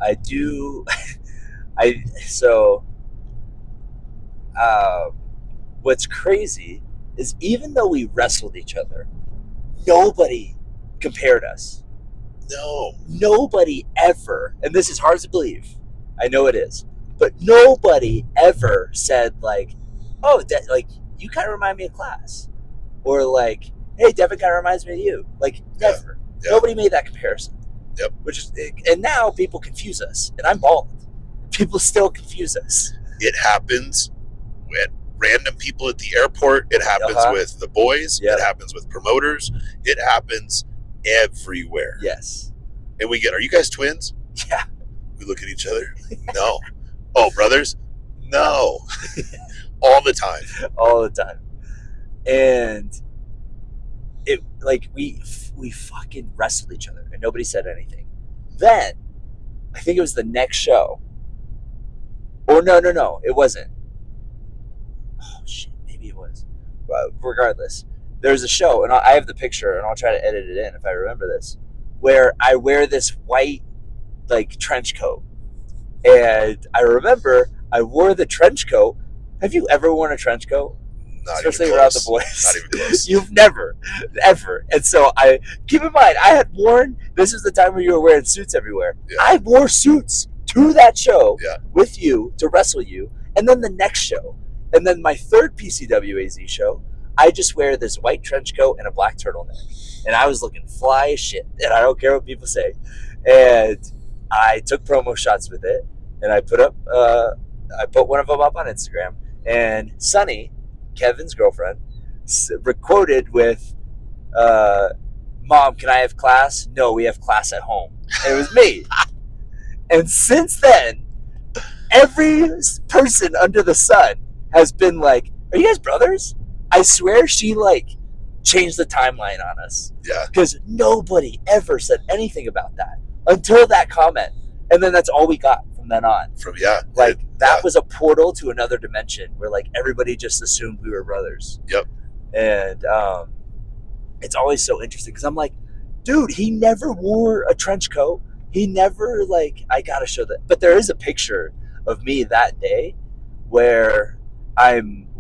I do. I so. What's crazy is even though we wrestled each other, nobody compared us. No. Nobody ever, and this is hard to believe. I know it is, but nobody ever said like, "Oh, like you kind of remind me of Class," or like, "Hey, Devin kind of reminds me of you." Like never. Yeah. Nobody made that comparison. Yep. Which is, and now people confuse us, and I'm bald. People still confuse us. It happens with random people at the airport. It happens with the boys. Yep. It happens with promoters. It happens everywhere. Yes. And we get, are you guys twins? Yeah. We look at each other. No. Oh, brothers? No. All the time. All the time. And it like we fucking wrestled each other and nobody said anything. Then I think it was the next show. Or no, it wasn't. Oh shit, maybe it was. But regardless, there's a show, and I have the picture, and I'll try to edit it in if I remember this, where I wear this white like trench coat, and I remember I wore the trench coat. Have you ever worn a trench coat? Not especially even around close. the boys. Not even close. You've never, ever. And so I keep in mind, I had worn. This is the time where you were wearing suits everywhere. Yeah. I wore suits to that show with you to wrestle you, and then the next show, and then my third PCWAZ show, I just wear this white trench coat and a black turtleneck, and I was looking fly as shit. And I don't care what people say. And I took promo shots with it, and I put one of them up on Instagram, and Sunny, Kevin's girlfriend, quoted with, "Mom, can I have class? No, we have class at home." And it was me. And since then, every person under the sun has been like, "Are you guys brothers?" I swear she like changed the timeline on us. Yeah. Because nobody ever said anything about that until that comment. And then that's all we got from then on. That was a portal to another dimension where like everybody just assumed we were brothers. Yep. And it's always so interesting because I'm like, dude, he never wore a trench coat. He never like, I gotta show that. But there is a picture of me that day where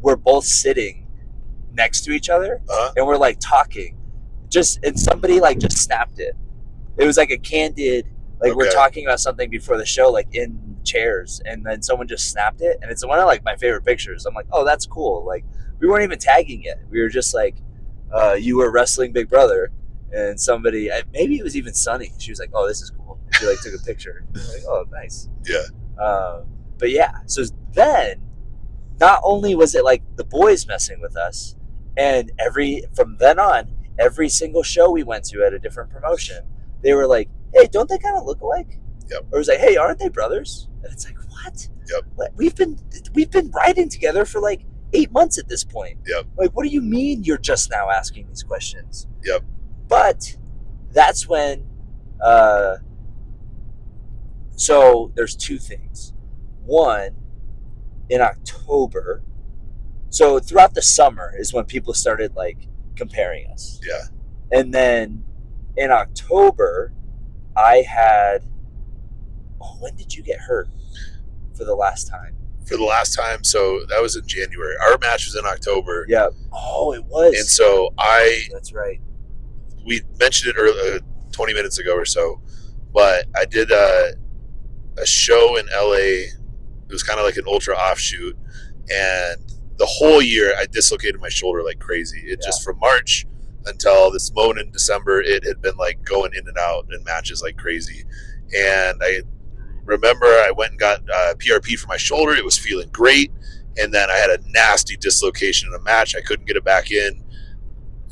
we're both sitting next to each other and we're like talking. And somebody like just snapped it. It was like a candid. Like we're talking about something before the show, like in chairs, and then someone just snapped it, and it's one of like my favorite pictures. I'm like, oh, that's cool. Like we weren't even tagging it. We were just like, you were wrestling Big Brother, and somebody, maybe it was even Sunny. She was like, oh, this is cool. And she like took a picture. I'm like, oh, nice. Yeah. But yeah, so then not only was it like the boys messing with us, and from then on, every single show we went to at a different promotion, they were like, hey, don't they kind of look alike? Yep. Or it was like, hey, aren't they brothers? And it's like, what? Yep. What? We've been riding together for like 8 months at this point. Yep. Like, what do you mean you're just now asking these questions? Yep. But that's when, so there's two things. One, in October, so throughout the summer is when people started like comparing us. Yeah. And then in October, I had. When did you get hurt for the last time? For the last time, so that was in January. Our match was in October. Yeah. Oh, it was. And so That's right. We mentioned it earlier, 20 minutes ago or so, but I did a show in LA. It was kind of like an ultra offshoot, and the whole year I dislocated my shoulder like crazy. It just from March until this moment in December, it had been like going in and out in matches like crazy. And I remember I went and got PRP for my shoulder. It was feeling great. And then I had a nasty dislocation in a match. I couldn't get it back in,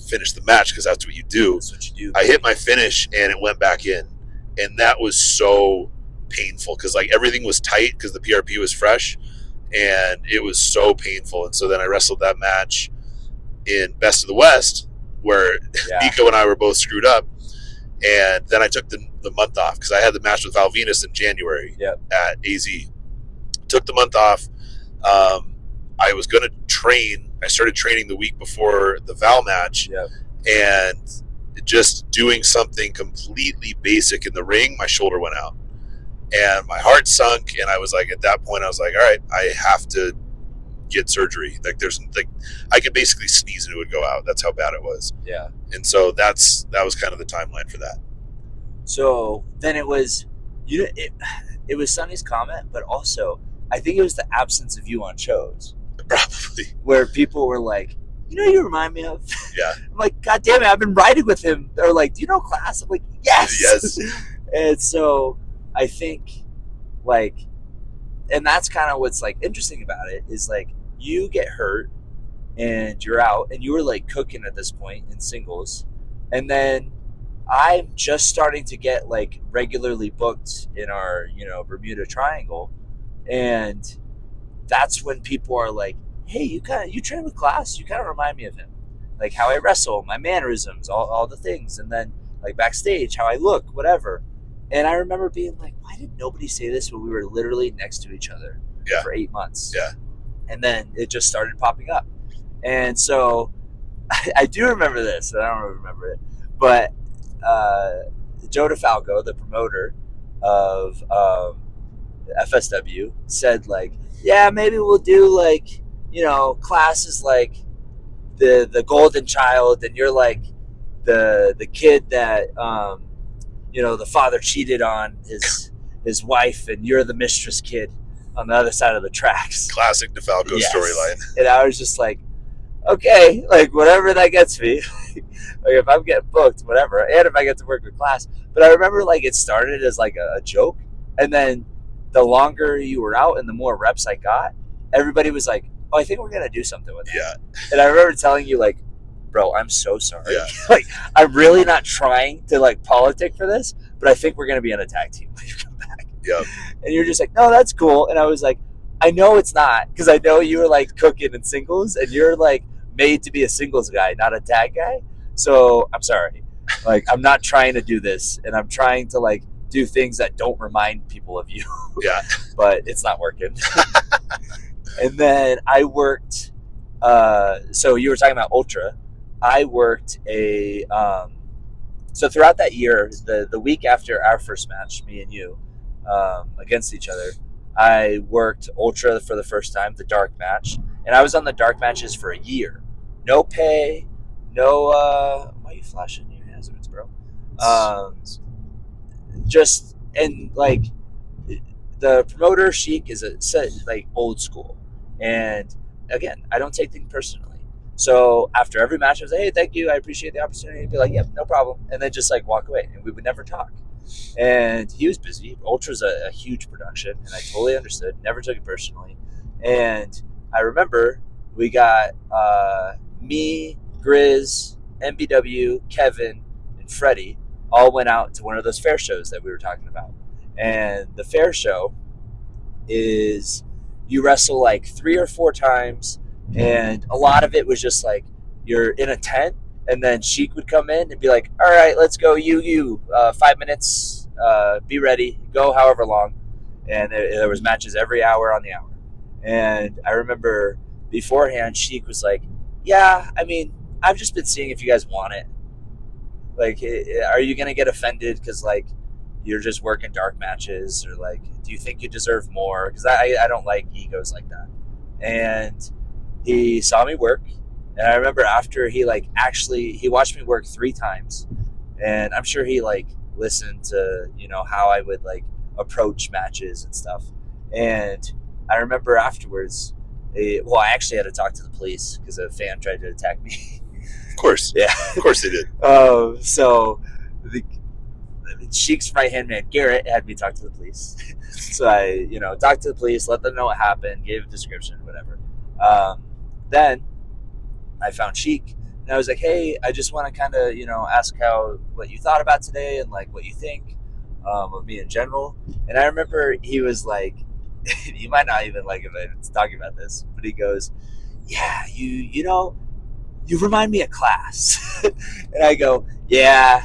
finish the match because that's what you do. That's what you do. I hit my finish and it went back in. And that was so painful because like everything was tight because the PRP was fresh. And it was so painful. And so then I wrestled that match in Best of the West where Nico and I were both screwed up. And then I took the month off because I had the match with Val Venus in January at AZ. Took the month off. I was going to train. I started training the week before the Val match. And just doing something completely basic in the ring, my shoulder went out. and my heart sunk. And I was like, at that point, I was like, all right, I have to get surgery. Like there's like, I could basically sneeze and it would go out. That's how bad it was. Yeah. And so that was kind of the timeline for that. So then it was, it was Sonny's comment, but also I think it was the absence of you on shows. Probably. Where people were like, you remind me of. Yeah. I'm like, God damn it, I've been riding with him. They're like, do you know Class? I'm like, yes. Yes. And so I think, like, and that's kind of what's like interesting about it is like you get hurt and you're out and you were like cooking at this point in singles. And then I'm just starting to get like regularly booked in our, Bermuda Triangle. And that's when people are like, hey, you train with Class, you kind of remind me of him. Like how I wrestle, my mannerisms, all the things. And then like backstage, how I look, whatever. And I remember being like, why did nobody say this when we were literally next to each other for 8 months? Yeah. And then it just started popping up. And so I do remember this, and I don't really remember it, but Joe DeFalco, the promoter of FSW, said like, yeah, maybe we'll do like, Class is like the golden child, and you're like the kid that the father cheated on his wife, and you're the mistress kid on the other side of the tracks. Classic DeFalco storyline. And I was just like, okay, like whatever that gets me. Like if I'm getting booked, whatever, and if I get to work with Class. But I remember like it started as like a joke, and then the longer you were out and the more reps I got, everybody was like, oh, I think we're gonna do something with that. Yeah. And I remember telling you like, bro, I'm so sorry. Yeah. Like I'm really not trying to like politic for this, but I think we're gonna be on a tag team when you come back. Yeah. And you're just like, no, that's cool. And I was like, I know it's not, because I know you were like cooking in singles, and you're like made to be a singles guy, not a tag guy. So I'm sorry. Like I'm not trying to do this, and I'm trying to like do things that don't remind people of you. Yeah. But it's not working. And then I worked. So you were talking about Ultra. I worked so throughout that year, the week after our first match, me and you, against each other, I worked Ultra for the first time, the dark match. And I was on the dark matches for a year. No pay, no, why are you flashing your hazards, bro? Just, and like, the promoter, Sheik, is like old school. And again, I don't take things personally. So after every match, I was like, hey, thank you, I appreciate the opportunity. He'd be like, yep, no problem. And then just like walk away, and we would never talk. And he was busy. Ultra's a huge production, and I totally understood, never took it personally. And I remember we got me, Grizz, MBW, Kevin, and Freddie all went out to one of those fair shows that we were talking about. And the fair show is you wrestle like 3 or 4 times, and a lot of it was just like you're in a tent, and then Sheik would come in and be like, all right, let's go, 5 minutes, be ready, go however long. And there was matches every hour on the hour. And I remember beforehand, Sheik was like, yeah, I mean, I've just been seeing if you guys want it. Like, are you going to get offended because, like, you're just working dark matches? Or, like, do you think you deserve more? Because I don't like egos like that. And he saw me work. And I remember after he watched me work 3 times. And I'm sure he, like, listened to, how I would, like, approach matches and stuff. And I remember afterwards, I actually had to talk to the police because a fan tried to attack me. Of course. Yeah. Of course they did. So the Sheik's right-hand man, Garrett, had me talk to the police. So I, talked to the police, let them know what happened, gave a description, whatever. Then I found Sheik, and I was like, hey, I just want to kind of, ask what you thought about today and, like, what you think of me in general. And I remember he was like, you might not even like it if I'm talking about this, but he goes, yeah, you remind me of Class. And I go, yeah,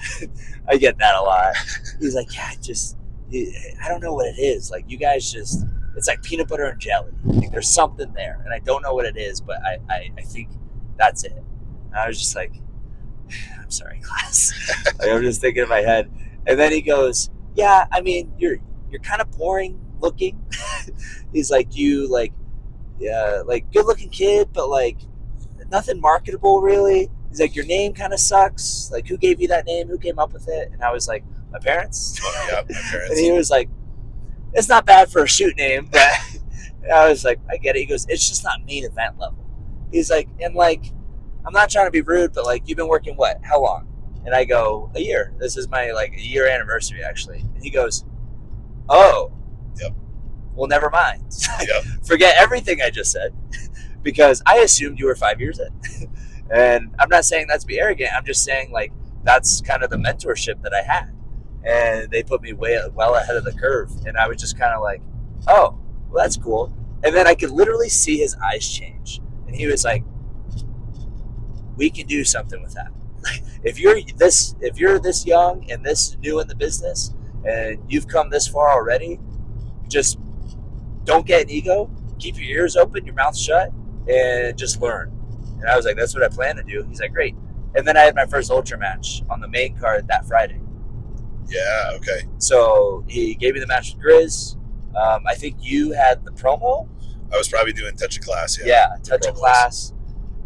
I get that a lot. He's like, yeah, I don't know what it is. Like, you guys it's like peanut butter and jelly. Like, there's something there, and I don't know what it is, but I think that's it. And I was just like, sorry, class. Like, I'm just thinking in my head. And then he goes, yeah, I mean, you're kind of boring looking. He's like, you like, yeah, like good looking kid, but like nothing marketable really. He's like, your name kind of sucks. Like, who gave you that name? Who came up with it? And I was like, my parents. Oh, yeah, my parents. And he was like, it's not bad for a shoot name, but I was like, I get it. He goes, it's just not main event level. He's like, and like, I'm not trying to be rude, but like, you've been working what? How long? And I go, a year. This is my like a year anniversary actually. And he goes, oh, yep. Well, never mind. Yep. Forget everything I just said because I assumed you were 5 years in. And I'm not saying that to be arrogant. I'm just saying like that's kind of the mentorship that I had. And they put me well ahead of the curve. And I was just kind of like, oh, well, that's cool. And then I could literally see his eyes change. And he was like, we can do something with that. If you're this young and this new in the business and you've come this far already, just don't get an ego. Keep your ears open, your mouth shut, and just learn. And I was like, that's what I plan to do. He's like, great. And then I had my first ultra match on the main card that Friday. Yeah, okay. So he gave me the match with Grizz. I think you had the promo. I was probably doing Touch of Class, yeah. Yeah, Touch of Class.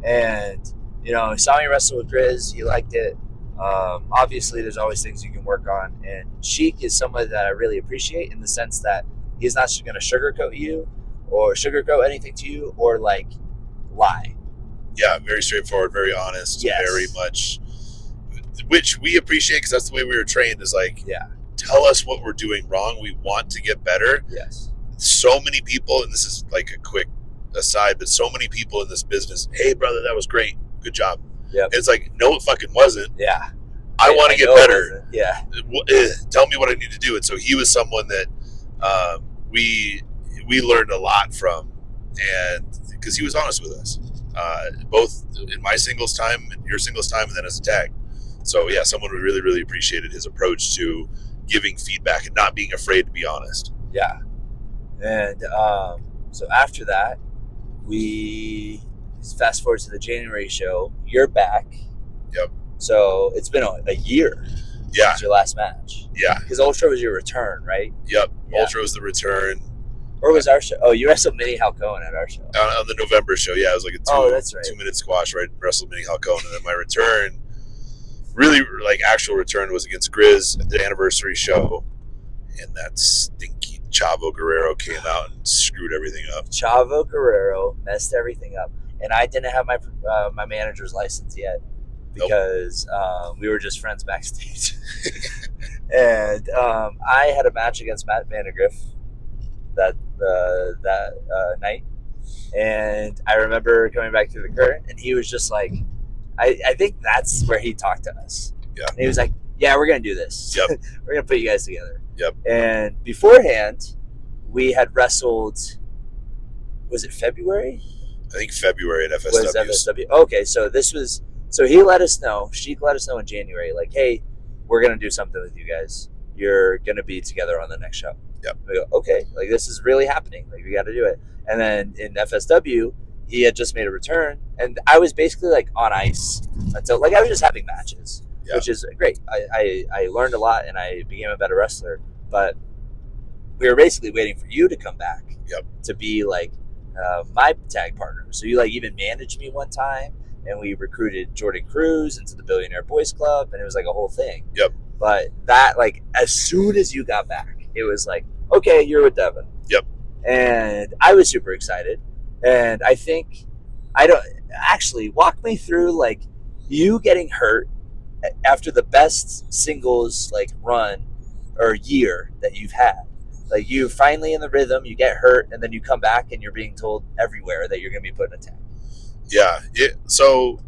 And, you know, he saw me wrestle with Grizz. He liked it. Obviously, there's always things you can work on. And Sheik is someone that I really appreciate in the sense that he's not going to sugarcoat you or sugarcoat anything to you or, like, lie. Yeah, very straightforward, very honest, yes. Very much, which we appreciate because that's the way we were trained is like, yeah, tell us what we're doing wrong. We want to get better. Yes. So many people, and this is like a quick aside, but so many people in this business, hey, brother, that was great. Good job. Yep. It's like, no, it fucking wasn't. Yeah. I want to get better. Yeah. Tell me what I need to do. And so he was someone that we learned a lot from, and because he was honest with us, both in my singles time and your singles time, and then as a tag. So yeah, someone who really, really appreciated his approach to giving feedback and not being afraid to be honest. Yeah. And so after that, we fast forward to the January show. You're back. Yep. So it's been a year. Yeah. Since your last match. Yeah. Because Ultra was your return, right? Yep. Yeah. Ultra was the return. Or was our show? Oh, you wrestled Mini Halcone at our show. On the November show, yeah, it was like a 2-minute squash, right? Wrestled Mini Halcone, and then my return, really like actual return, was against Grizz at the anniversary show, and that stinky Chavo Guerrero came out and screwed everything up. Chavo Guerrero messed everything up, and I didn't have my my manager's license yet because we were just friends backstage, and I had a match against Matt Vandergriff that night, and I remember coming back through the curtain, and he was just like, I think that's where he talked to us. Yeah. And he was like, yeah, we're gonna do this. Yep. We're gonna put you guys together. Yep. And beforehand, we had wrestled. Was it February? I think February at FSW. Was FSW? Okay, so this was. So he let us know. Sheik let us know in January, like, hey, we're gonna do something with you guys. You're gonna be together on the next show. Yep. We go, okay, like this is really happening. Like we got to do it. And then in FSW, he had just made a return, and I was basically like on ice until like I was just having matches, which is great. I learned a lot and I became a better wrestler. But we were basically waiting for you to come back. Yep. To be like my tag partner. So you like even managed me one time, and we recruited Jordan Cruz into the Billionaire Boys Club, and it was like a whole thing. Yep. But that like as soon as you got back, it was like, okay, you're with Devin. Yep. And I was super excited. And I think, I don't, actually, walk me through, like, you getting hurt after the best singles, like, run or year that you've had. Like, you finally in the rhythm, you get hurt, and then you come back and you're being told everywhere that you're going to be put in a tag. Yeah. So,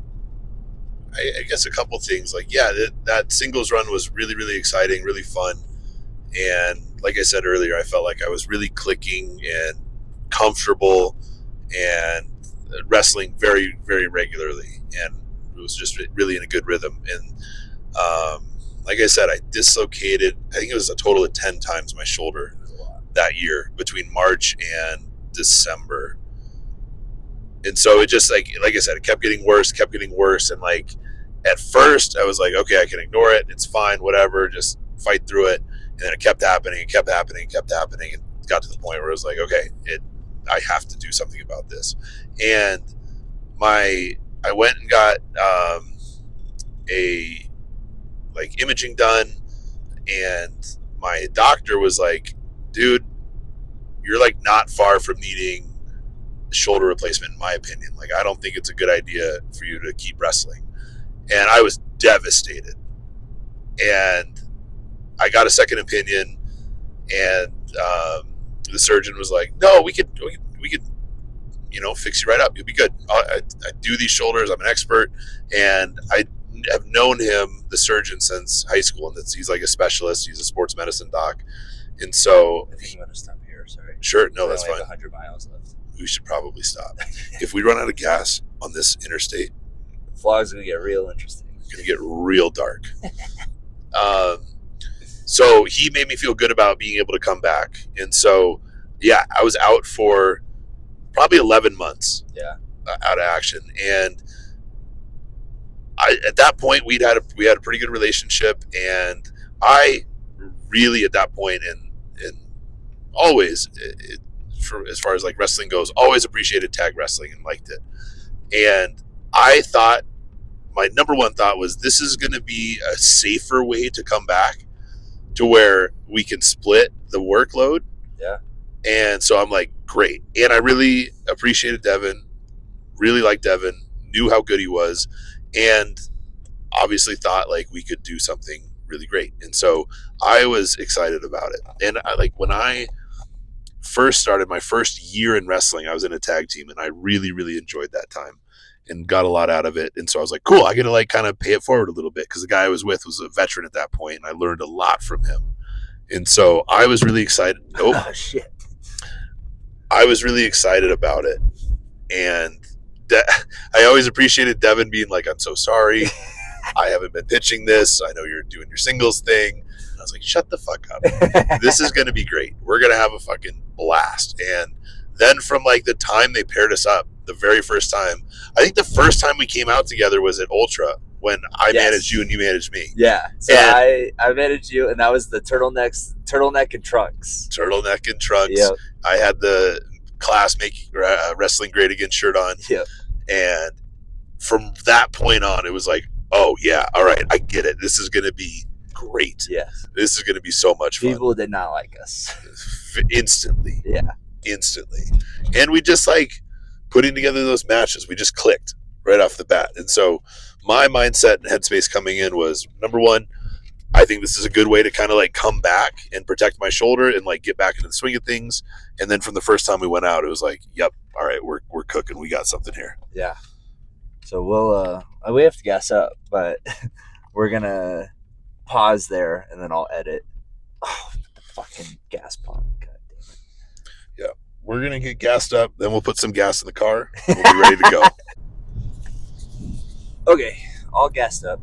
I guess a couple things. Like, yeah, that singles run was really, really exciting, really fun. And like I said earlier, I felt like I was really clicking and comfortable and wrestling very, very regularly. And it was just really in a good rhythm. And like I said, I dislocated, I think it was a total of 10 times my shoulder that year between March and December. And so it just like I said, it kept getting worse. And like at first I was like, okay, I can ignore it. It's fine, whatever. Just fight through it. And then it kept happening and kept happening and kept happening, and got to the point where it was like, okay, I have to do something about this. And I went and got a like imaging done, and my doctor was like, dude, you're like not far from needing shoulder replacement, in my opinion. Like, I don't think it's a good idea for you to keep wrestling. And I was devastated. And I got a second opinion, and the surgeon was like, no, we could fix you right up. You'll be good. I do these shoulders. I'm an expert. And I have known him, the surgeon, since high school, and he's like a specialist. He's a sports medicine doc. And so I think I'm going to stop here. Sorry. Sure. No, that's fine. 100 miles left. We should probably stop. If we run out of gas on this interstate, the vlog's going to get real interesting. It's going to get real dark. So he made me feel good about being able to come back. And so, yeah, I was out for probably 11 months out of action. And at that point, we had a pretty good relationship. And I really, at that point, and always, as far as like wrestling goes, always appreciated tag wrestling and liked it. And I thought, my number one thought was, this is going to be a safer way to come back, to where we can split the workload. Yeah. And so I'm like, great. And I really appreciated Devin, really liked Devin, knew how good he was, and obviously thought like we could do something really great. And so I was excited about it. And when I first started my first year in wrestling, I was in a tag team, and I really, really enjoyed that time and got a lot out of it. And so I was like, cool, I get to like kind of pay it forward a little bit, because the guy I was with was a veteran at that point, and I learned a lot from him. And so I was really excited. Oh, shit. I was really excited about it. And I always appreciated Devin being like, I'm so sorry. I haven't been pitching this. I know you're doing your singles thing. And I was like, shut the fuck up. This is going to be great. We're going to have a fucking blast. And then from like the time they paired us up, the very first time, I think the first time we came out together was at Ultra, when I managed you and you managed me. Yeah. So I managed you, and that was the turtleneck and trunks. Turtleneck and trunks. Yep. I had the CLAS Make Wrestling Great Again shirt on. Yep. And from that point on, it was like, oh yeah, all right, I get it. This is going to be great. Yes. This is going to be so much fun. People did not like us. Instantly. Yeah. Instantly. And we just like putting together those matches, we just clicked right off the bat. And so my mindset and headspace coming in was, number one, I think this is a good way to kind of like come back and protect my shoulder and like get back into the swing of things. And then from the first time we went out, it was like, yep, all right, we're cooking. We got something here. Yeah. So we have to gas up, but we're going to pause there, and then I'll edit. Oh, the fucking gas pump. God damn it. Yeah. We're going to get gassed up. Then we'll put some gas in the car. We'll be ready to go. Okay. All gassed up.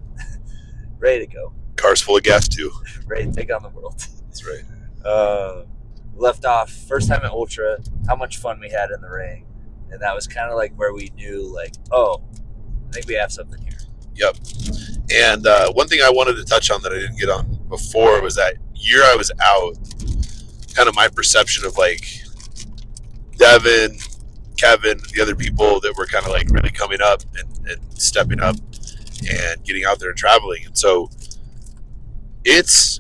Ready to go. Car's full of gas too. Ready to take on the world. That's right. Left off first time at Ultra, how much fun we had in the ring. And that was kind of like where we knew, like, oh, I think we have something here. Yep. And one thing I wanted to touch on that I didn't get on before was that year I was out, kind of my perception of like Devin, Kevin, the other people that were kind of like really coming up and stepping up and getting out there and traveling. And so it's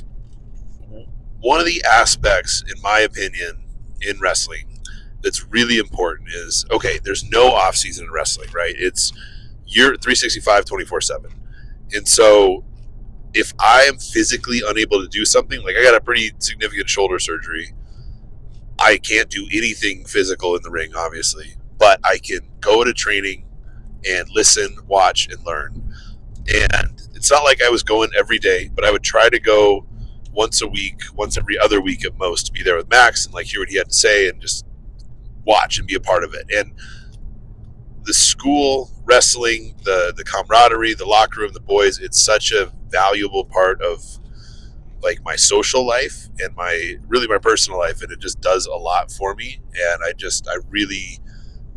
one of the aspects, in my opinion, in wrestling that's really important is, okay, there's no off season in wrestling, right? It's you're 365, 24/7. And so if I am physically unable to do something, like I got a pretty significant shoulder surgery, I can't do anything physical in the ring, obviously, but I can go to training and listen, watch, and learn. And it's not like I was going every day, but I would try to go once a week, once every other week at most, to be there with Max and like hear what he had to say and just watch and be a part of it. And the school wrestling, the camaraderie, the locker room, the boys, it's such a valuable part of like my social life and my personal life, and it just does a lot for me. And I really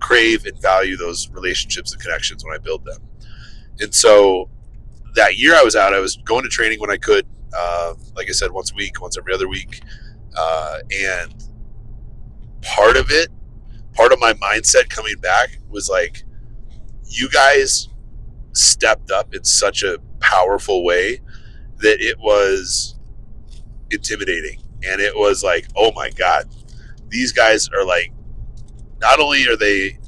crave and value those relationships and connections when I build them. And so that year I was out, I was going to training when I could, like I said, once a week, once every other week. And part of my mindset coming back was like, you guys stepped up in such a powerful way that it was intimidating. And it was like, oh my God, these guys are like, not only are they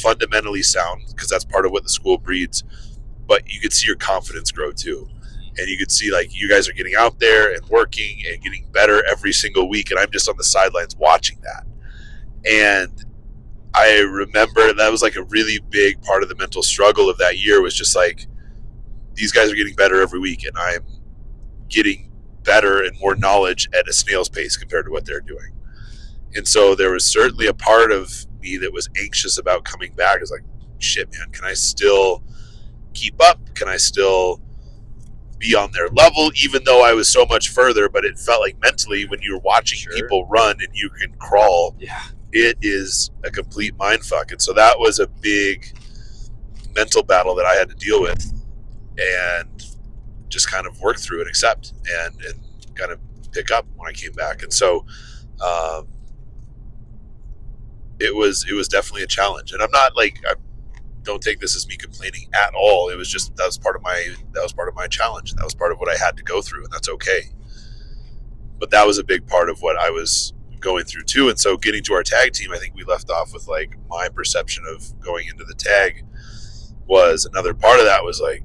fundamentally sound, because that's part of what the school breeds, but you could see your confidence grow too. And you could see like you guys are getting out there and working and getting better every single week. And I'm just on the sidelines watching that. And I remember that was like a really big part of the mental struggle of that year, was just like, these guys are getting better every week and I'm getting better and more knowledge at a snail's pace compared to what they're doing. And so there was certainly a part of me that was anxious about coming back. It's like, shit, man, can I still keep up? Can I still be on their level, even though I was so much further? But it felt like mentally, when you're watching people run and you can crawl, it is a complete mind fuck. And so that was a big mental battle that I had to deal with and just kind of work through and accept and kind of pick up when I came back. And so it was definitely a challenge. And I'm not like, I don't take this as me complaining at all. It was just, that was part of my challenge. And that was part of what I had to go through, and that's okay. But that was a big part of what I was going through too. And so getting to our tag team, I think we left off with like, my perception of going into the tag was another part of that was like,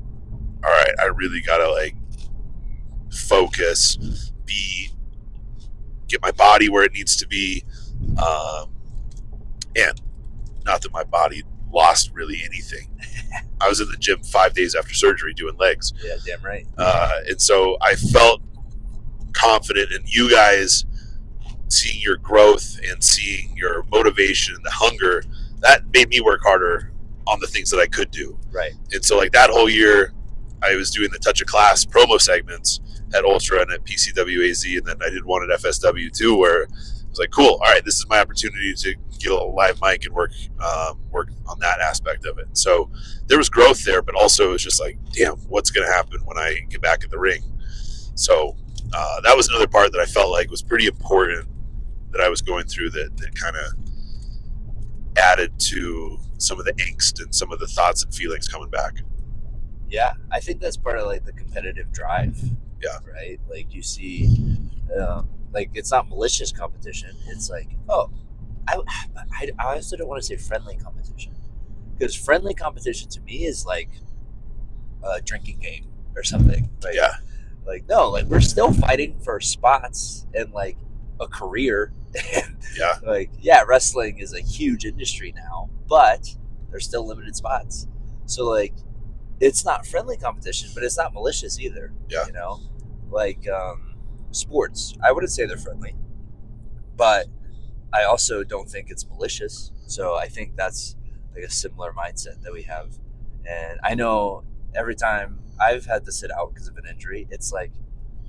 all right, I really gotta like focus, get my body where it needs to be. And not that my body lost really anything. I was in the gym 5 days after surgery doing legs. Yeah, damn right. And so I felt confident in you guys seeing your growth and seeing your motivation and the hunger. That made me work harder on the things that I could do. Right. And so like that whole year, I was doing the Touch of Class promo segments at Ultra and at PCWAZ, and then I did one at FSW too, where I was like, cool, all right, this is my opportunity to get a live mic and work on that aspect of it. So there was growth there, but also it was just like, damn, what's going to happen when I get back in the ring? So that was another part that I felt like was pretty important that I was going through that kind of added to some of the angst and some of the thoughts and feelings coming back. Yeah, I think that's part of like the competitive drive. Yeah. Right? Like you see, like it's not malicious competition. It's like, oh, I also don't want to say friendly competition, because friendly competition to me is like a drinking game or something. Like, yeah. Like, no, like we're still fighting for spots and like a career. And yeah. Like, yeah, wrestling is a huge industry now, but there's still limited spots. So like, it's not friendly competition, but it's not malicious either. Yeah. You know, like sports, I wouldn't say they're friendly, but I also don't think it's malicious. So I think that's like a similar mindset that we have. And I know every time I've had to sit out because of an injury, it's like,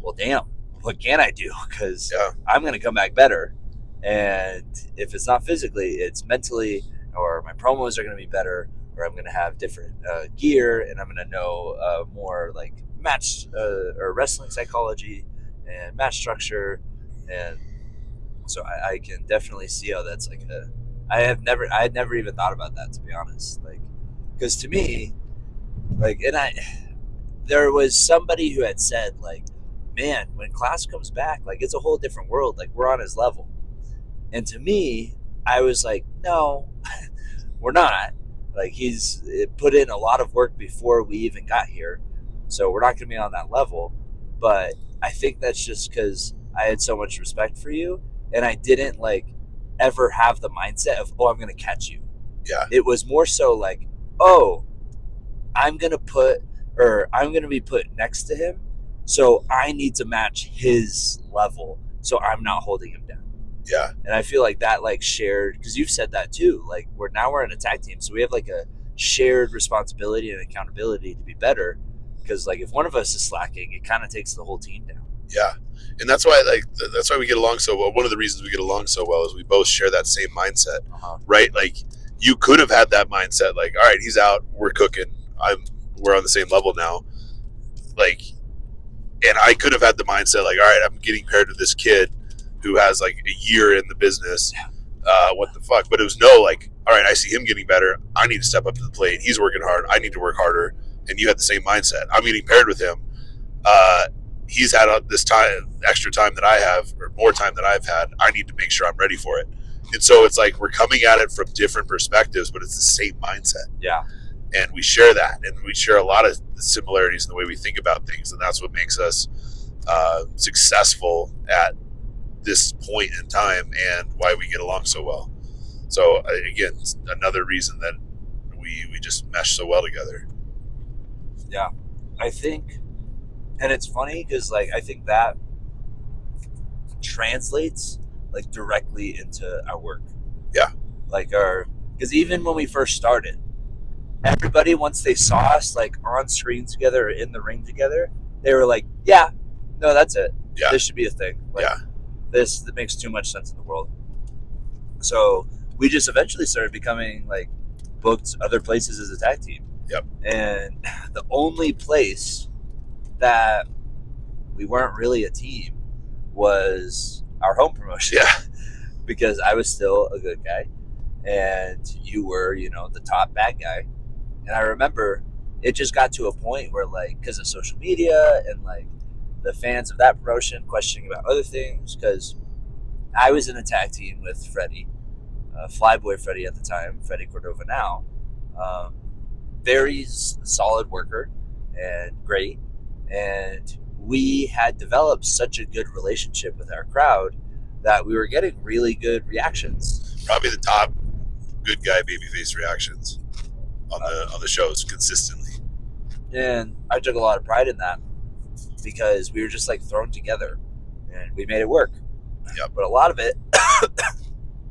well, damn, what can I do? Because I'm going to come back better. And if it's not physically, it's mentally, or my promos are going to be better, or I'm going to have different gear, and I'm going to know more like match or wrestling psychology and match structure. And so I can definitely see how that's like I had never even thought about that, to be honest. Like, because to me, like, there was somebody who had said like, man, when Class comes back, like it's a whole different world. Like we're on his level. And to me, I was like, no, we're not. Like he's put in a lot of work before we even got here. So we're not going to be on that level. But I think that's just because I had so much respect for you. And I didn't like ever have the mindset of, oh, I'm going to catch you. Yeah. It was more so like, oh, I'm going to be put next to him. So I need to match his level. So I'm not holding him down. Yeah. And I feel like that like shared, because you've said that too, like we're in a tag team. So we have like a shared responsibility and accountability to be better. Because like if one of us is slacking, it kind of takes the whole team down. Yeah. And that's why we get along so well. One of the reasons we get along so well is we both share that same mindset, right? Like you could have had that mindset, like, all right, he's out, we're cooking, we're on the same level now. Like And I could have had the mindset like, all right, I'm getting paired with this kid who has like a year in the business. What the fuck? But it was no, like, all right, I see him getting better. I need to step up to the plate. He's working hard. I need to work harder. And you had the same mindset. I'm getting paired with him. He's had this time, extra time that I have, or more time than I've had. I need to make sure I'm ready for it. And so it's like we're coming at it from different perspectives, but it's the same mindset. Yeah. And we share that, and we share a lot of similarities in the way we think about things, and that's what makes us successful at this point in time, and why we get along so well. So again, it's another reason that we just mesh so well together. Yeah, I think, and it's funny because like I think that translates like directly into our work. Yeah, like because even when we first started, everybody, once they saw us like on screen together or in the ring together, they were like, yeah, no, that's it. Yeah. This should be a thing. Like, yeah. This that makes too much sense in the world. So we just eventually started becoming like booked other places as a tag team. Yep. And the only place that we weren't really a team was our home promotion. Yeah. Because I was still a good guy and you were, the top bad guy. And I remember it just got to a point where, like, because of social media and, like, the fans of that promotion questioning about other things, because I was in a tag team with Freddie, Flyboy Freddie at the time, Freddie Cordova now. Very solid worker and great. And we had developed such a good relationship with our crowd that we were getting really good reactions. Probably the top good guy babyface reactions on the shows consistently. And I took a lot of pride in that because we were just like thrown together and we made it work. Yep. But a lot of it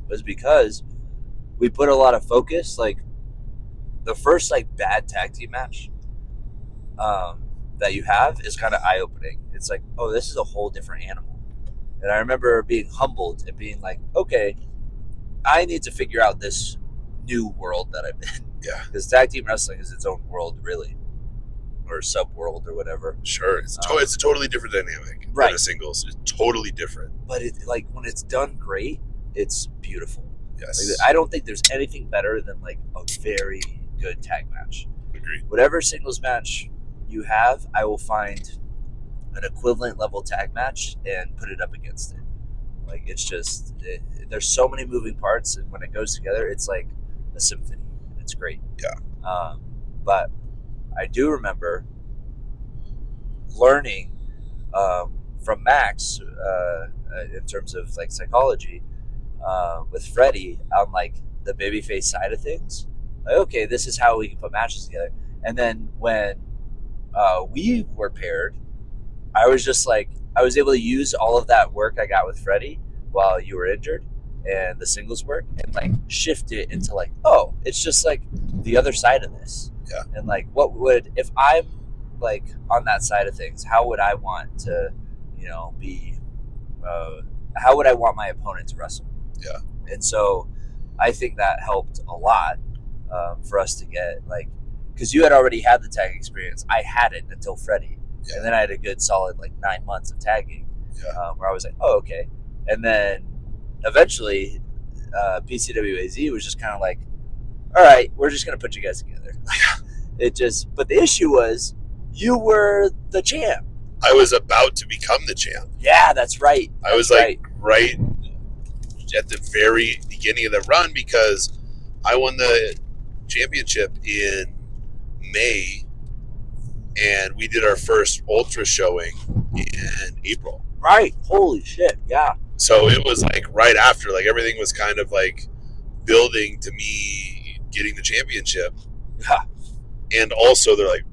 was because we put a lot of focus. Like the first like bad tag team match that you have is kind of eye-opening. It's like, oh, this is a whole different animal. And I remember being humbled and being like, okay, I need to figure out this new world that I'm in. Yeah. Because tag team wrestling is its own world, really. Or sub-world or whatever. Sure. It's a totally different dynamic than a singles. It's totally different. But it, like, when it's done great, it's beautiful. Yes. Like, I don't think there's anything better than, like, a very good tag match. Agreed. Whatever singles match you have, I will find an equivalent level tag match and put it up against it. Like, it's just, there's so many moving parts, and when it goes together, it's like a symphony. It's great. Yeah. But I do remember learning from Max in terms of like psychology with Freddie on like the babyface side of things. Like, okay, this is how we can put matches together. And then when we were paired, I was just like, I was able to use all of that work I got with Freddie while you were injured and the singles work and like shift it into like, oh, it's just like the other side of this. Yeah. And like, what would, if I'm like on that side of things, how would I want to, be, how would I want my opponent to wrestle? Yeah. And so I think that helped a lot for us to get like, because you had already had the tag experience. I hadn't until Freddie. Yeah. And then I had a good solid like 9 months of tagging where I was like, oh, okay. And then eventually PCWAZ was just kind of like, all right, we're just going to put you guys together. But the issue was you were the champ. I was about to become the champ. Yeah, that's right. I was like right at the very beginning of the run because I won the championship in May and we did our first ultra showing in April. Right. Holy shit. Yeah. So it was like right after, like everything was kind of like building to me getting the championship. Yeah. And also they're like,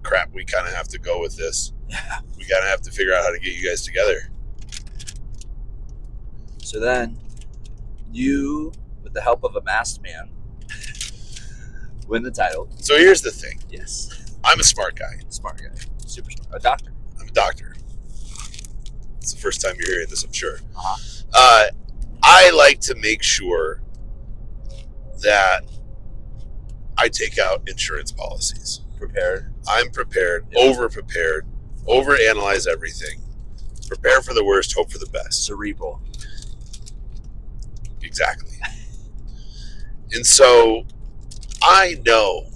crap, we kind of have to go with this. Yeah. We kind of have to figure out how to get you guys together. So then you, with the help of a masked man, win the title. So here's the thing. Yes. I'm a smart guy. Smart guy. Super smart. A doctor. I'm a doctor. It's the first time you're hearing this, I'm sure. Uh-huh. I like to make sure that I take out insurance policies. Prepared. I'm prepared, over prepared, overanalyze everything. Prepare for the worst, hope for the best. Cerebral. Exactly. And so I know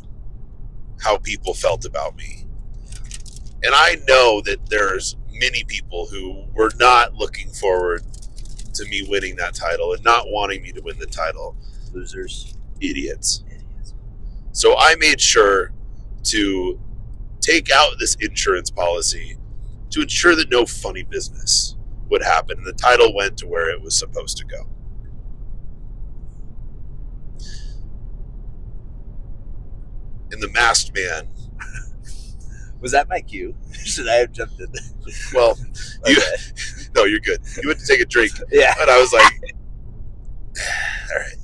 how people felt about me. And I know that there's many people who were not looking forward to me winning that title and not wanting me to win the title. Losers. Idiots. So I made sure to take out this insurance policy to ensure that no funny business would happen and the title went to where it was supposed to go. And the masked man. Was that my cue? Should I have jumped in? Well, Okay. No, you're good. You went to take a drink. Yeah. And I was like, all right.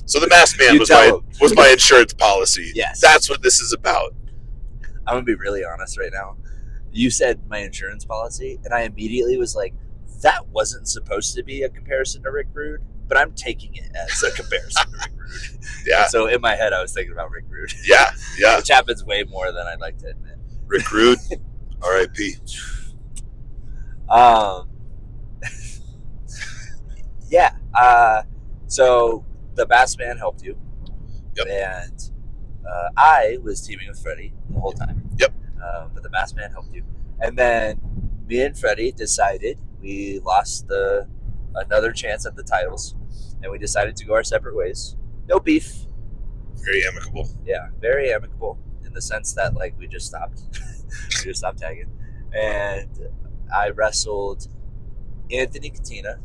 So the masked man was my insurance policy. Yes. That's what this is about. I'm going to be really honest right now. You said my insurance policy, and I immediately was like, that wasn't supposed to be a comparison to Rick Rude, but I'm taking it as a comparison to Rick Rude. Yeah. And so in my head, I was thinking about Rick Rude. Yeah. Which happens way more than I'd like to admit. Rick Rude, R.I.P. Yeah. So the Bass Man helped you. Yep. And I was teaming with Freddie the whole time. Yep. But the Bass Man helped you. And then me and Freddie decided we lost another chance at the titles. And we decided to go our separate ways. No beef. Very amicable. Yeah, very amicable in the sense that like we just stopped. We just stopped tagging. And I wrestled Anthony Katina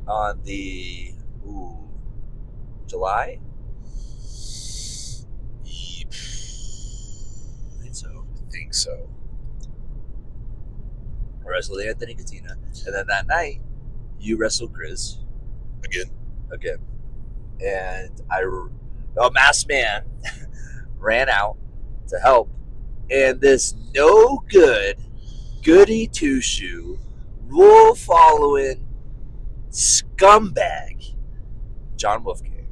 on the July? I think so. I wrestled Anthony Katina. And then that night, you wrestled Grizz. Again. And a masked man ran out to help. And this no good, goody two-shoe, rule-following scumbag, John Wolfgang.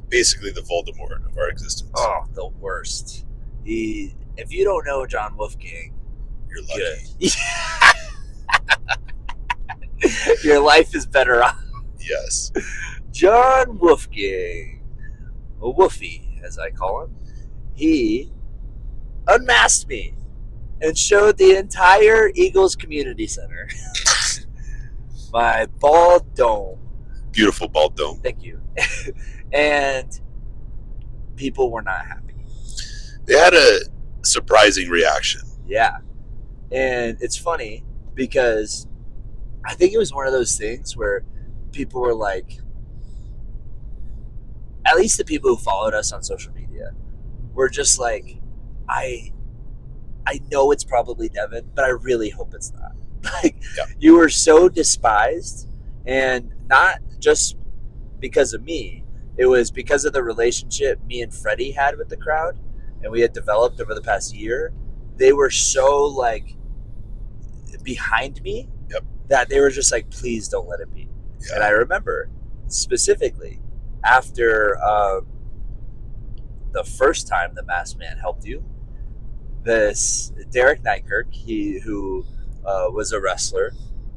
Basically the Voldemort of our existence. Oh, the worst. If you don't know John Wolfgang, you're lucky. Your life is better off. Yes. John Wolfgang, or Woofy, as I call him, he unmasked me and showed the entire Eagles Community Center my bald dome. Beautiful bald dome. Thank you. And people were not happy. They had a surprising reaction. Yeah. And it's funny because I think it was one of those things where people were like, at least the people who followed us on social media were just like, I know it's probably Devin, but I really hope it's not. Like, yeah. You were so despised, and not just because of me. It was because of the relationship me and Freddie had with the crowd, and we had developed over the past year. They were so, like, behind me that they were just like, please don't let it be. Yeah. And I remember specifically after the first time the Masked Man helped you, this Derek Nykerk, who was a wrestler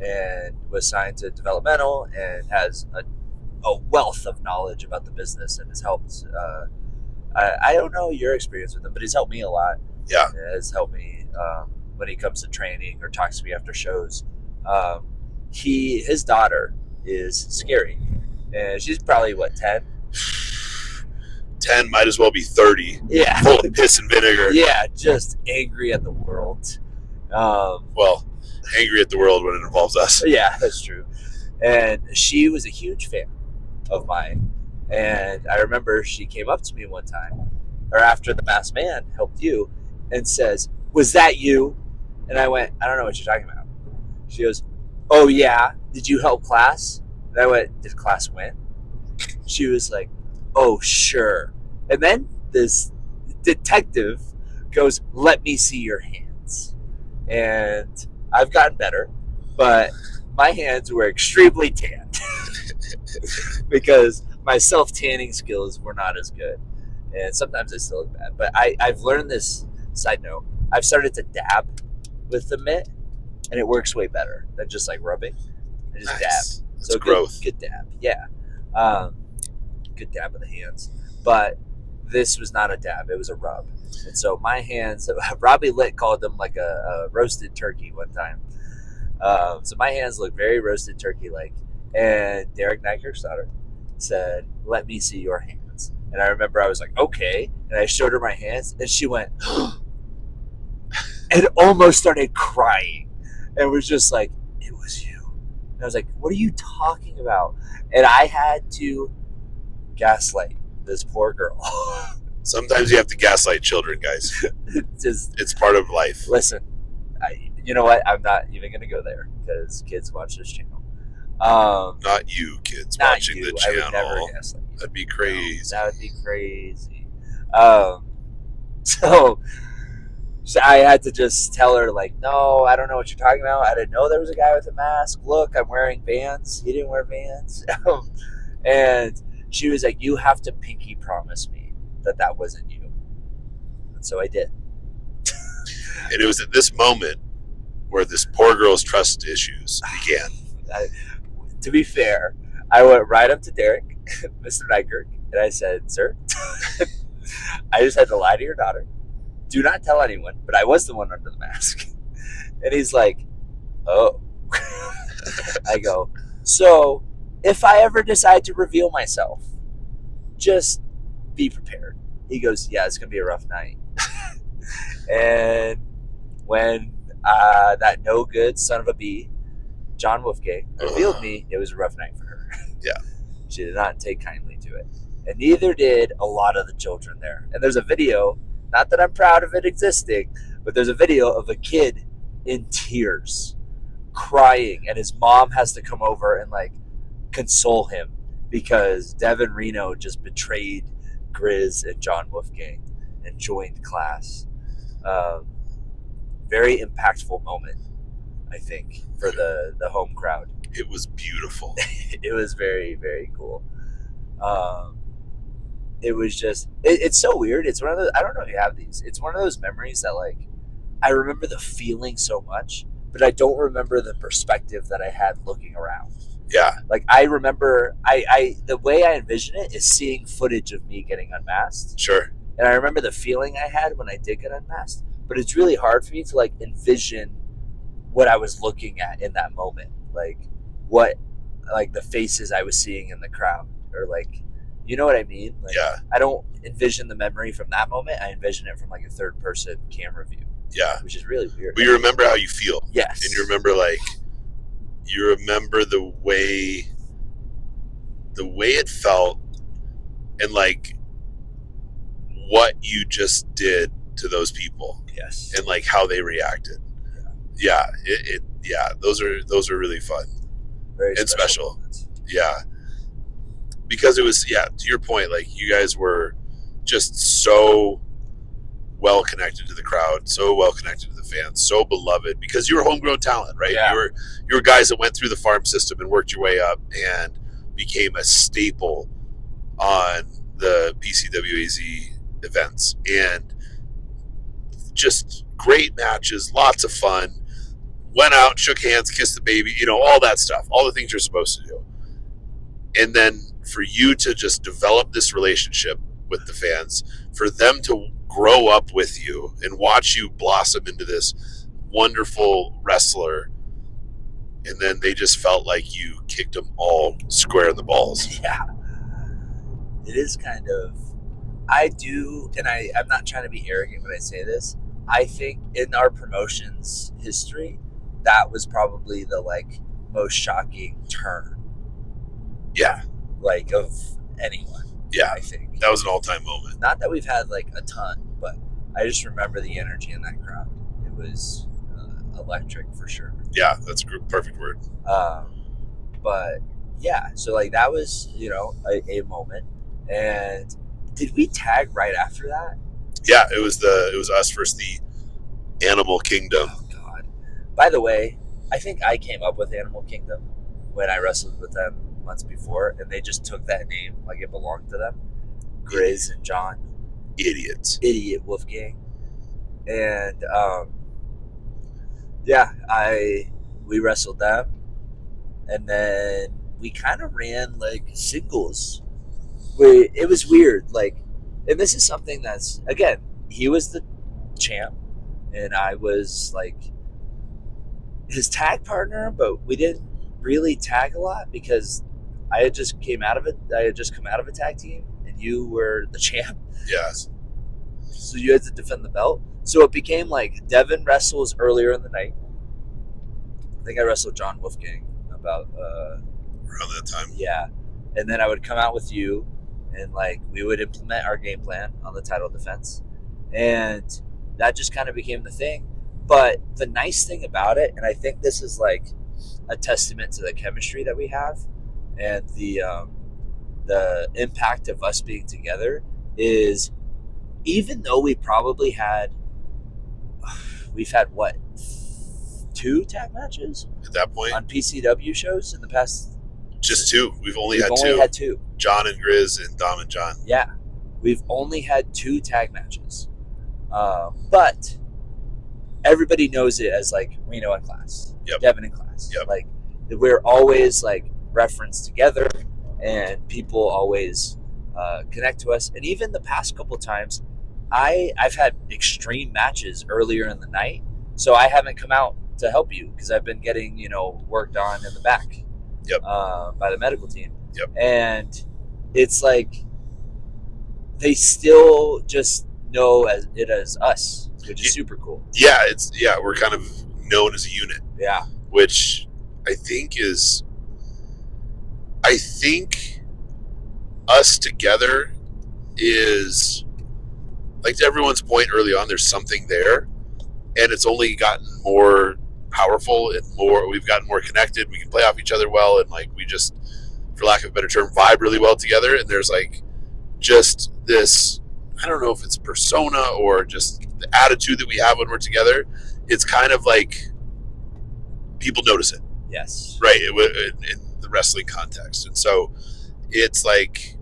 and was signed to developmental and has a wealth of knowledge about the business and has helped. I don't know your experience with him, but he's helped me a lot. Yeah, it has helped me when he comes to training or talks to me after shows. His daughter is scary, and she's probably 10. 10 might as well be 30. Yeah, full of piss and vinegar. Yeah, just angry at the world. Well, angry at the world when it involves us. Yeah, that's true. And she was a huge fan of mine. And I remember she came up to me one time, or after the Masked Man helped you, and says, "Was that you?" And I went, "I don't know what you're talking about." She goes, "Oh yeah, did you help CLAS?" And I went, "Did CLAS win?" She was like, "Oh sure." And then this detective goes, "Let me see your hands." And I've gotten better, but my hands were extremely tanned because my self-tanning skills were not as good. And sometimes I still look bad. But I've learned this, side note, I've started to dab with the mitt, and it works way better than just like rubbing. I just dab. That's So growth. Good dab. Yeah. Good dab of the hands. But this was not a dab, it was a rub. And so my hands, Robbie Litt called them like a roasted turkey one time. So my hands look very roasted turkey like. And Derek Nykerk's daughter said, "Let me see your hands." And I remember I was like, "Okay." And I showed her my hands, and she went, and almost started crying. And was just like, "It was you." And I was like, "What are you talking about?" And I had to gaslight this poor girl. Sometimes you have to gaslight children, guys. It's part of life. Listen, you know what? I'm not even going to go there because kids watch this channel. Not you, kids watching the channel. I would never gaslight you. That'd be crazy. No, that would be crazy. So I had to just tell her, like, no, I don't know what you're talking about. I didn't know there was a guy with a mask. Look, I'm wearing Vans. He didn't wear Vans. And she was like, you have to pinky promise me that that wasn't you. And so I did. And it was at this moment where this poor girl's trust issues began. To be fair, I went right up to Derek, Mr. Nykerk, and I said, "Sir, I just had to lie to your daughter. Do not tell anyone, but I was the one under the mask." And he's like, "Oh." I go, "So if I ever decide to reveal myself, just be prepared." He goes, "Yeah, it's going to be a rough night." And when that no good son of a bee, John Wolfgang, revealed me, it was a rough night for her. Yeah. She did not take kindly to it. And neither did a lot of the children there. And there's a video, not that I'm proud of it existing, but there's a video of a kid in tears, crying, and his mom has to come over and like console him because Devin Reno just betrayed Grizz and John Wolfgang and joined CLAS. Very impactful moment, I think, for the home crowd. It was beautiful. It was very, very cool. It was just, it's so weird. It's one of those, I don't know if you have these. It's one of those memories that, like, I remember the feeling so much, but I don't remember the perspective that I had looking around. Yeah. Like, I remember, the way I envision it is seeing footage of me getting unmasked. Sure. And I remember the feeling I had when I did get unmasked, but it's really hard for me to, like, envision what I was looking at in that moment. Like, what, like, the faces I was seeing in the crowd, or, like, you know what I mean? Like, yeah. I don't envision the memory from that moment. I envision it from, like, a third-person camera view. Yeah. Which is really weird. But you remember how you feel. Yes. And you remember, like, the way it felt and, like, what you just did to those people. Yes. And, like, how they reacted. Yeah. Yeah. Those are really fun. Very and special. Moments. Yeah. Because it was, to your point, like, you guys were just so well connected to the crowd, so well connected to the fans, so beloved because you were homegrown talent, right? Yeah. You were guys that went through the farm system and worked your way up and became a staple on the PCWAZ events, and just great matches, lots of fun. Went out, shook hands, kissed the baby, all that stuff, all the things you're supposed to do. And then for you to just develop this relationship with the fans, for them to grow up with you and watch you blossom into this wonderful wrestler, and then they just felt like you kicked them all square in the balls. Yeah. It is kind of, I do, and I'm not trying to be arrogant when I say this, I think in our promotion's history, that was probably the, like, most shocking turn. Yeah. Like, of anyone. Yeah. I think. That was an all-time moment. Not that we've had, like, a ton, but I just remember the energy in that crowd. It was electric for sure. Yeah, that's a perfect word. But, yeah, so, like, that was, a moment. And did we tag right after that? Yeah, it was us versus the Animal Kingdom. Oh, God. By the way, I think I came up with Animal Kingdom when I wrestled with them months before, and they just took that name like it belonged to them. Grizz and John. Idiots. Idiot Wolfgang. And Yeah, we wrestled them, and then we kind of ran like singles. It was weird, like, and this is something that's, again, he was the champ, and I was like his tag partner, but we didn't really tag a lot because I had just came out of it. I had just come out of a tag team, and you were the champ. Yes. So you had to defend the belt. So it became like Devin wrestles earlier in the night. I think I wrestled John Wolfgang about around that time. Yeah, and then I would come out with you, and like we would implement our game plan on the title defense, and that just kind of became the thing. But the nice thing about it, and I think this is like a testament to the chemistry that we have, and the impact of us being together, is even though we've had what, 2 tag matches at that point on PCW shows in the past. Just 2. We've only had 2. John and Grizz and Dom and John. Yeah, we've only had 2 tag matches, but everybody knows it as like Reno and CLAS, Devin and CLAS. Like we're always like referenced together, and people always connect to us. And even the past couple times, I've had extreme matches earlier in the night, so I haven't come out to help you because I've been getting worked on in the back. By the medical team. And it's like they still just know it as us, which is super cool. Yeah, we're kind of known as a unit. Yeah. Which I think us together is, like, to everyone's point early on, there's something there, and it's only gotten more powerful and we've gotten more connected. We can play off each other well, and like we just, for lack of a better term, vibe really well together. And there's like just this, I don't know if it's persona or just the attitude that we have when we're together. It's kind of like people notice it. Yes. Right. In the wrestling context. And so it's like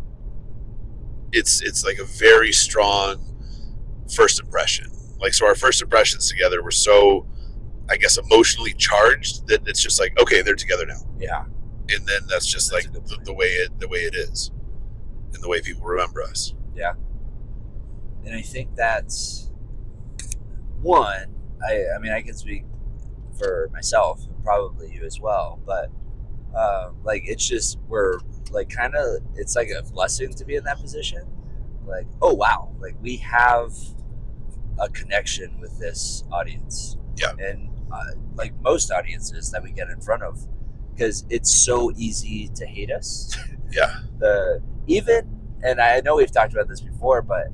a very strong first impression. Like, so our first impressions together were so, I guess, emotionally charged that it's just like, okay, they're together now. Yeah. And then that's just like the way it is, and the way people remember us. Yeah. And I think that's one. I mean, I can speak for myself and probably you as well, but like it's just, we're like kind of, it's like a blessing to be in that position. Like, oh wow, like we have a connection with this audience. Yeah. And like most audiences that we get in front of, because it's so easy to hate us. Yeah. And I know we've talked about this before, but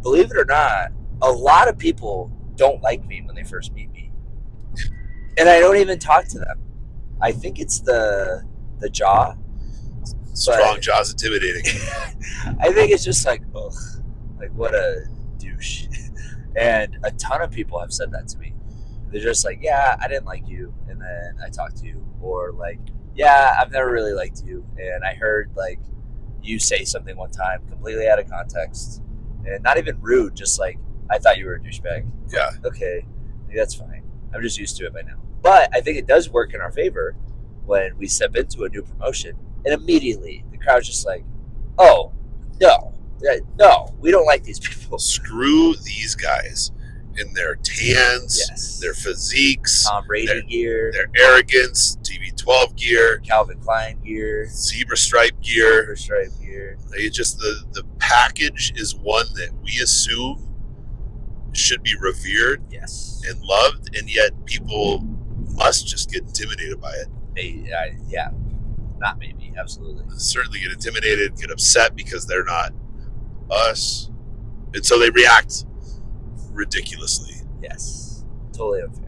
believe it or not, a lot of people don't like me when they first meet me, and I don't even talk to them. I think it's the jaw. Strong jaw's intimidating. I think it's just like, ugh, like what a douche. And a ton of people have said that to me. They're just like, yeah, I didn't like you, and then I talked to you. Or like, yeah, I've never really liked you, and I heard like you say something one time completely out of context, and not even rude, just like, I thought you were a douchebag. Yeah. Okay, that's fine. I'm just used to it by now. But I think it does work in our favor when we step into a new promotion, and immediately the crowd's just like, oh, no, we don't like these people. Screw these guys in their tans, their physiques, Tom Brady gear, their arrogance, TB12 gear, Calvin Klein gear, zebra stripe gear. It's just the package is one that we assume should be revered and loved, and yet people must just get intimidated by it. Not maybe, absolutely. Certainly get intimidated, get upset because they're not us, and so they react ridiculously. Yes, totally unfair.